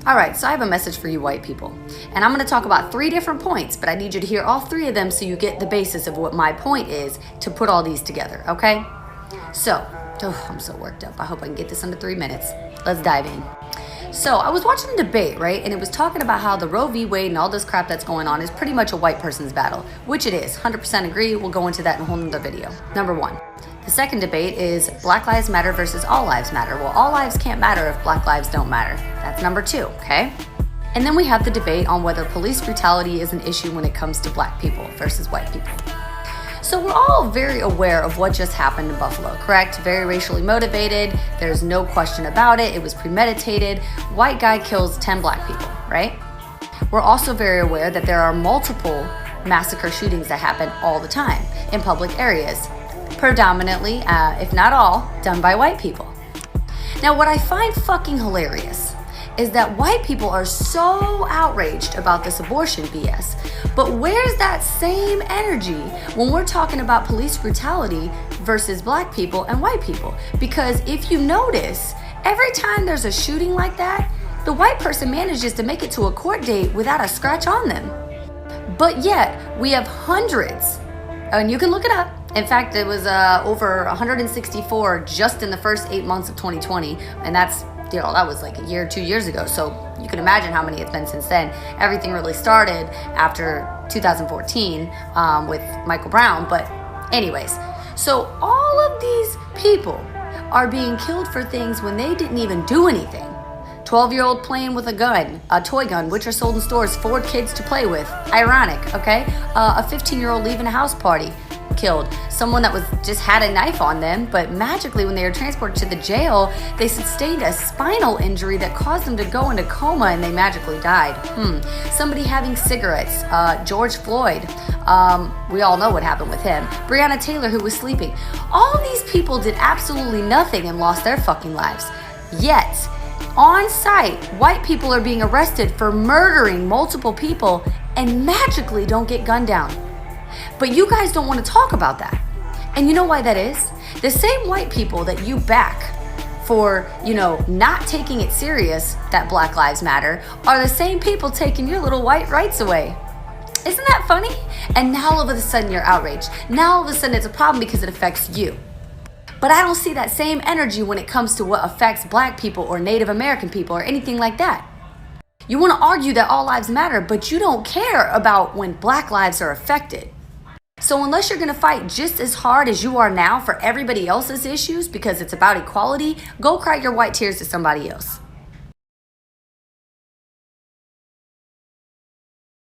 All right, so I have a message for you white people. And I'm going to talk about 3 different points, but I need you to hear all 3 of them so you get the basis of what my point is to put all these together, okay? So, I'm so worked up. I hope I can get this under 3 minutes. Let's dive in. So I was watching a debate, right? And it was talking about how the Roe v. Wade and all this crap that's going on is pretty much a white person's battle, which it is. 100% agree. We'll go into that in a whole nother video. Number 1. The second debate is Black Lives Matter versus All Lives Matter. Well, all lives can't matter if Black lives don't matter. That's number 2, okay? And then we have the debate on whether police brutality is an issue when it comes to Black people versus white people. So we're all very aware of what just happened in Buffalo, correct? Very racially motivated. There's no question about it. It was premeditated. White guy kills 10 Black people, right? We're also very aware that there are multiple massacre shootings that happen all the time in public areas, predominantly, if not all, done by white people. Now, what I find fucking hilarious is that white people are so outraged about this abortion BS. But where's that same energy when we're talking about police brutality versus Black people and white people? Because if you notice, every time there's a shooting like that, the white person manages to make it to a court date without a scratch on them. But yet, we have hundreds, and you can look it up. In fact, it was over 164 just in the first 8 months of 2020, and that's, that was like a year, 2 years ago. So you can imagine how many it's been since then. Everything really started after 2014 with Michael Brown. But anyways, so all of these people are being killed for things when they didn't even do anything. 12-year-old playing with a gun, a toy gun, which are sold in stores for kids to play with. Ironic, okay? A 15-year-old leaving a house party, killed. Someone that was just had a knife on them, but magically when they were transported to the jail, they sustained a spinal injury that caused them to go into coma and they magically died. Somebody having cigarettes, George Floyd, we all know what happened with him. Breonna Taylor, who was sleeping. All of these people did absolutely nothing and lost their fucking lives. Yet, on site, white people are being arrested for murdering multiple people and magically don't get gunned down. But you guys don't want to talk about that. And you know why that is? The same white people that you back for, not taking it serious that Black Lives Matter are the same people taking your little white rights away. Isn't that funny? And now all of a sudden you're outraged. Now all of a sudden it's a problem because it affects you. But I don't see that same energy when it comes to what affects Black people or Native American people or anything like that. You want to argue that all lives matter, but you don't care about when Black lives are affected. So unless you're going to fight just as hard as you are now for everybody else's issues because it's about equality, go cry your white tears to somebody else.